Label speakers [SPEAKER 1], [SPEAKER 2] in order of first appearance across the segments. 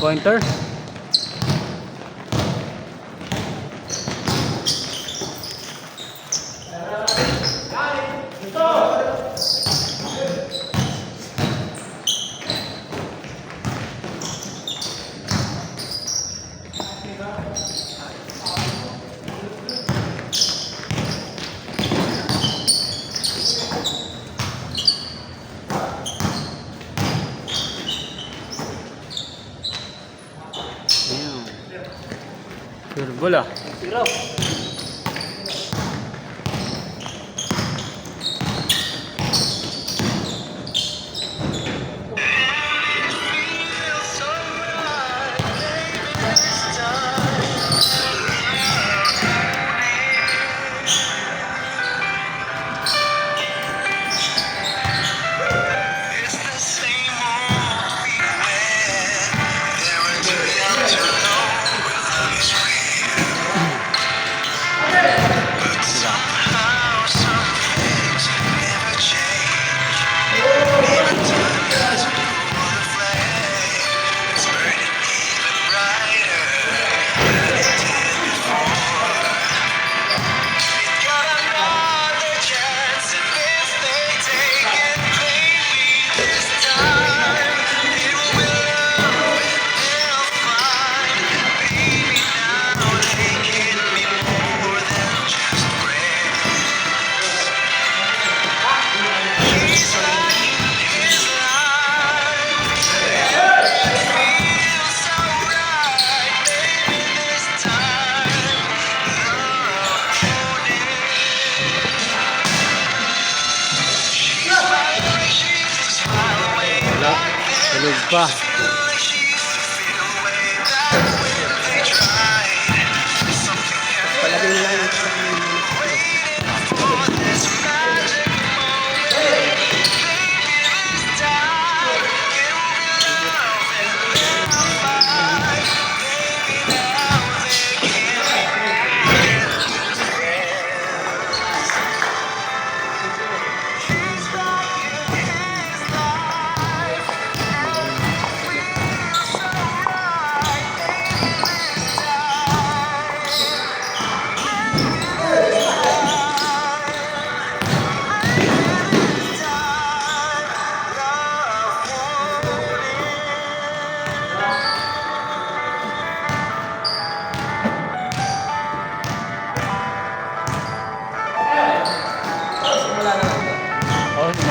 [SPEAKER 1] Pointer. Bola. Tulog pa.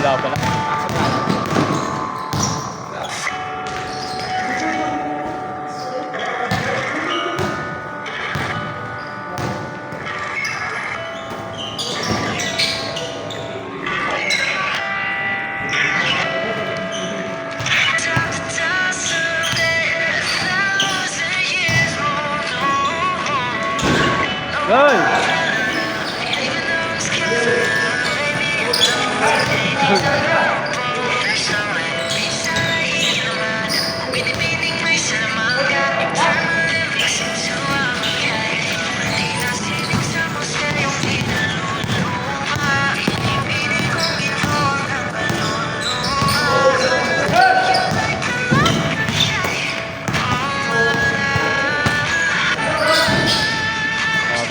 [SPEAKER 1] Simula pa lang. Go!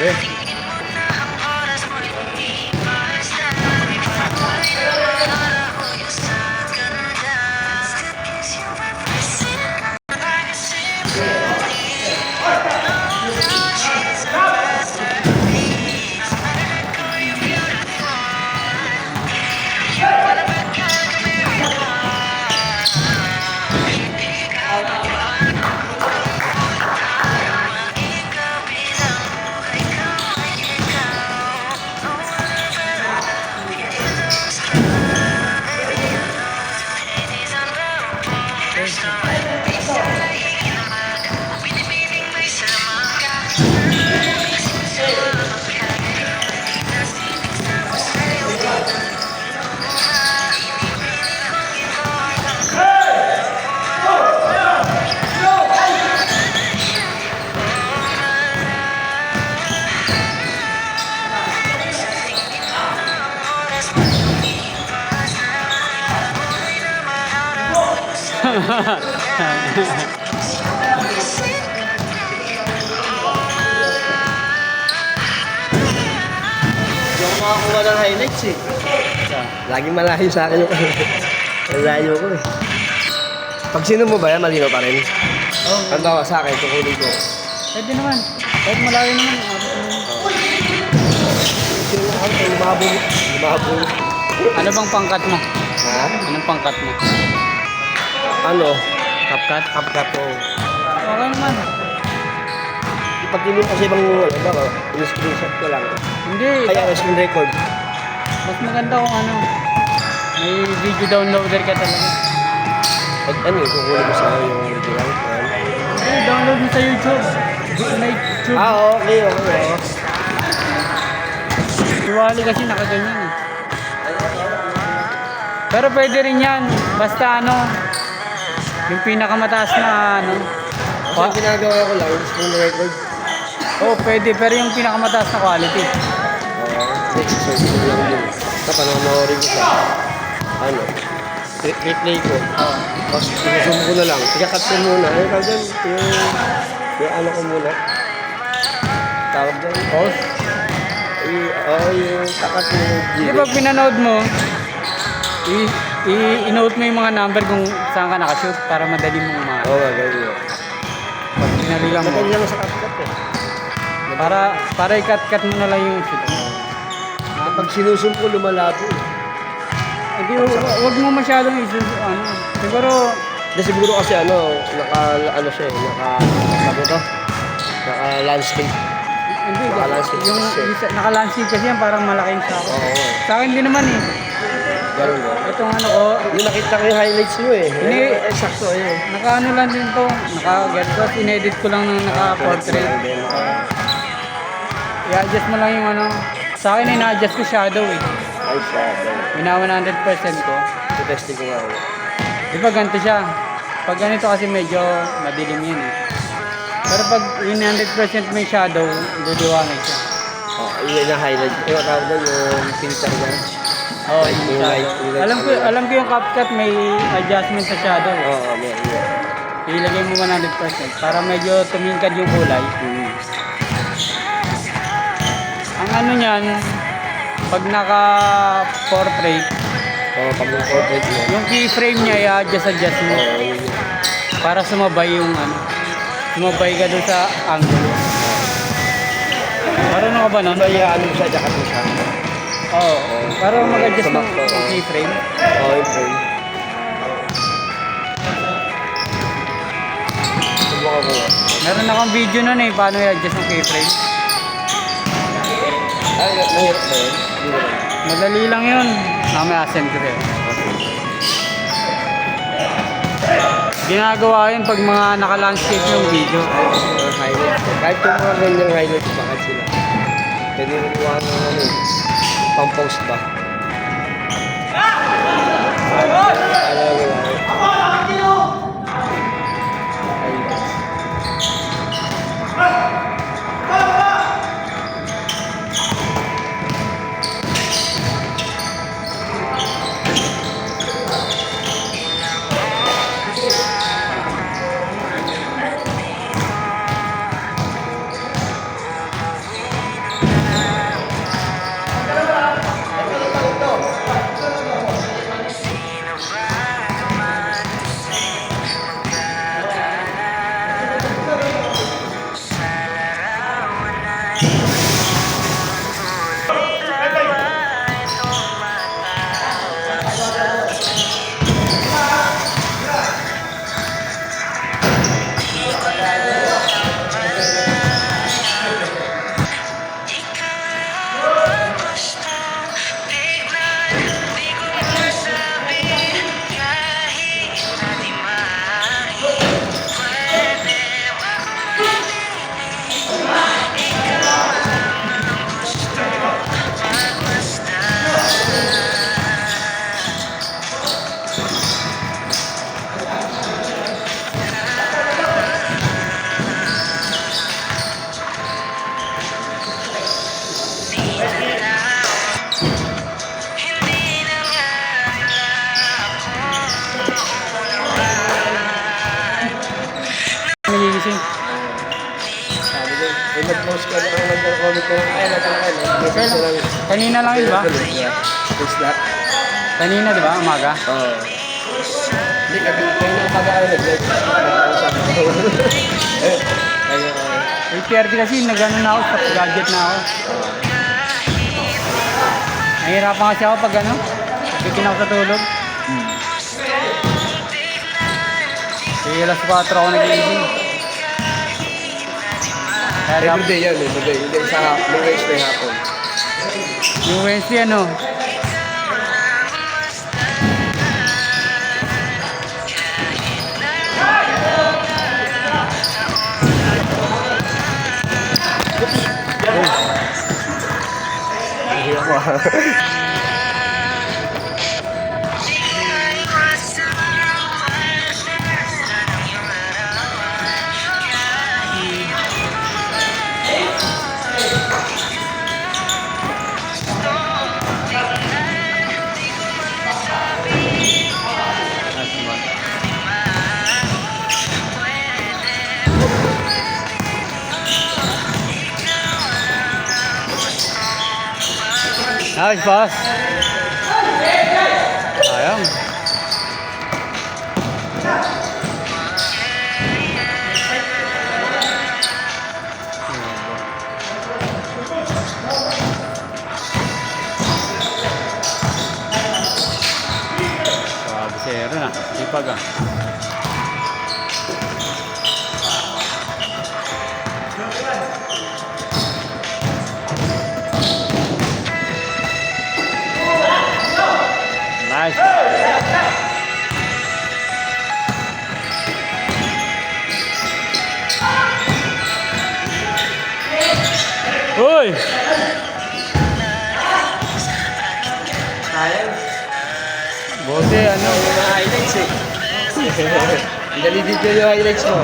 [SPEAKER 1] Grabe.
[SPEAKER 2] Hindi ako makakuha ng highlights eh. Laging malayo sa akin yung malayo ko eh. Pag sino mo ba yan, malino pa rin?
[SPEAKER 1] Oh,
[SPEAKER 2] Ang tawa sa akin, tukulin ko.
[SPEAKER 1] pwede naman. Kahit malayo naman.
[SPEAKER 2] Sino ako, lumabong. Lumabong.
[SPEAKER 1] Ano bang pangkat mo?
[SPEAKER 2] Ha?
[SPEAKER 1] Anong pangkat mo?
[SPEAKER 2] Ano?
[SPEAKER 1] Kapkat?
[SPEAKER 2] Kapkat ko.
[SPEAKER 1] Okay naman.
[SPEAKER 2] Pag tinuro kasi ibang baka, in-screenshot ko lang.
[SPEAKER 1] Hindi.
[SPEAKER 2] Kaya screen record.
[SPEAKER 1] Mas maganda kung ano. May video downloader ka talaga.
[SPEAKER 2] Pag ano, kukunin ko sa yung original. Ayan.
[SPEAKER 1] Hindi, download mo sa YouTube. May YouTube.
[SPEAKER 2] Okay, okay.
[SPEAKER 1] Iwali kasi nakaganyan eh. Pero pwede rin yan. Basta ano, yung pinakamataas na ano.
[SPEAKER 2] Kasi ang ginagawa ko lang, screen record.
[SPEAKER 1] Oh, pwede. Pero yung pinakamataas na quality.
[SPEAKER 2] Search ko lang yun. Tapos panoorin ko sa, ano, replay ko. Tapos sinusum ko na lang. Ika-cut ko muna. Ay, tawag dyan, yung ano ko muna. Tawag dyan.
[SPEAKER 1] Pause.
[SPEAKER 2] Yung kakat mo.
[SPEAKER 1] Di ba pinanood mo, i-note mo yung mga number kung saan ka nakashoot para madali mong ma...
[SPEAKER 2] Oo, gagawin.
[SPEAKER 1] Pag pinalilang mo.
[SPEAKER 2] Madali lang sa cut eh.
[SPEAKER 1] Para i-cut-cut mo na lang yung shoot.
[SPEAKER 2] Pag sinusum ko, lumalabo.
[SPEAKER 1] Hindi, wag mo masyadong ano. Siguro,
[SPEAKER 2] Siguro kasi ano siya eh, sabi to? Naka-landscape.
[SPEAKER 1] hindi.
[SPEAKER 2] Naka-landscape
[SPEAKER 1] Yung naka-landscape kasi yan parang malaking sako.
[SPEAKER 2] Oo.
[SPEAKER 1] Sa akin din naman eh.
[SPEAKER 2] Ganun ba?
[SPEAKER 1] Itong ano ko,
[SPEAKER 2] Yung nakita ko yung highlights mo eh.
[SPEAKER 1] Hindi.
[SPEAKER 2] Eksakto eh.
[SPEAKER 1] naka-ano lang din to. Naka-ganito. In-edit ko lang ng naka-portrait. I-adjust mo lang yung ano. Sa akin ina-adjust ko shadow eh.
[SPEAKER 2] Ay, shadow.
[SPEAKER 1] Ina 100% ko.
[SPEAKER 2] Testing ko nga.
[SPEAKER 1] Di ba ganito siya? Pag ganito kasi medyo madilim yun eh. Pero pag 100% may shadow, liliwanag siya.
[SPEAKER 2] Yun na highlight. Yung tawag doon, yung filter niya.
[SPEAKER 1] Oh,
[SPEAKER 2] Light,
[SPEAKER 1] yung
[SPEAKER 2] yung
[SPEAKER 1] shadow.
[SPEAKER 2] light, yung light.
[SPEAKER 1] Alam ko yung CapCut may adjustment sa shadow.
[SPEAKER 2] Oo, meron.
[SPEAKER 1] Ilagay mo 100% para medyo tumingkad yung kulay. Ang ano niyan, pag naka-portrait,
[SPEAKER 2] Pag yung portrait mo.
[SPEAKER 1] yung keyframe niya i-adjust mo
[SPEAKER 2] Yun.
[SPEAKER 1] para sumabay yung ano. Sumabay ka dun sa angulo. Marunong ka ba nun?
[SPEAKER 2] Ano siya, jacket mo siya.
[SPEAKER 1] Oo. Para mag-adjust ng
[SPEAKER 2] Sumakto, oo.
[SPEAKER 1] keyframe.
[SPEAKER 2] Oo, yung frame. Subukan ko nga.
[SPEAKER 1] Meron akong video nun eh, paano i-adjust ng keyframe.
[SPEAKER 2] Ay, nahirap ba yun? Hindi naman.
[SPEAKER 1] Madali lang yun. Mamaya send ko rin. Ginagawa yun pag mga naka-landscape yung video.
[SPEAKER 2] Mga highlights. Kahit yung mga ganyang highlights, bakit sila? Pwede mo kuha ng ano, pang-post ba? Ano highlights. nag-comment ko lang, ay, nagkalakay,
[SPEAKER 1] Kailan? Kanina lang yun ba?
[SPEAKER 2] Is that?
[SPEAKER 1] Kanina, di ba? Umaga?
[SPEAKER 2] Oo. Hindi, kayo na pag-aaral nag-live. Kaya,
[SPEAKER 1] 8:30 kasi, nag-ano na ako, sa gadget na ako. Nahihirapan kasi ako pag ano, bitin ako sa tulog. Kaya alas 4 ako nag-iising. Kaya dapat,
[SPEAKER 2] everyday yan eh, everyday. Hindi, sa hapon, Wednesday hapon.
[SPEAKER 1] yung Wednesday ano,
[SPEAKER 2] Hindi ako ah.
[SPEAKER 1] nice boss. Ayun. Zero na, sipag ah. Nice. Uy!
[SPEAKER 2] Sayang.
[SPEAKER 1] Bote, ano?
[SPEAKER 2] Yung mga highlights eh. Dali video yung highlights mo.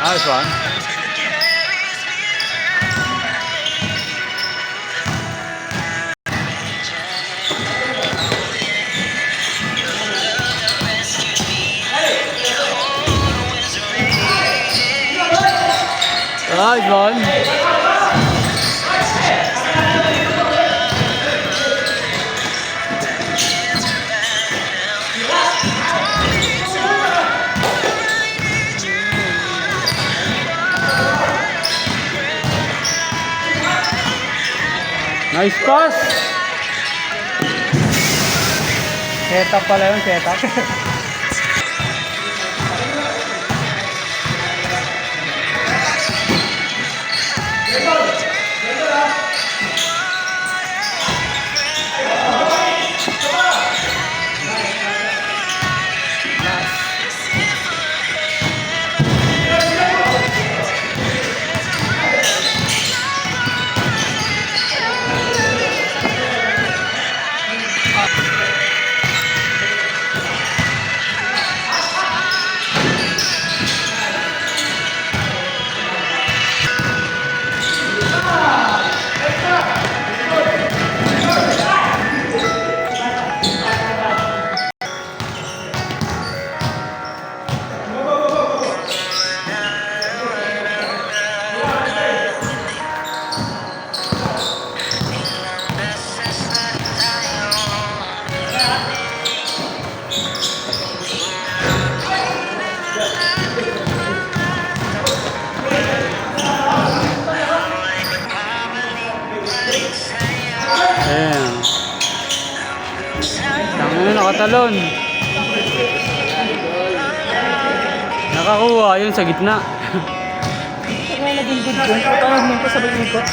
[SPEAKER 1] Nice one. Nice one. Nice pass. Setup pala yun, setup. Ayan. Tangina, nakatalon. Nakakuha yun sa gitna.
[SPEAKER 3] Ano naging good yun? Parang nung kasabay ikot.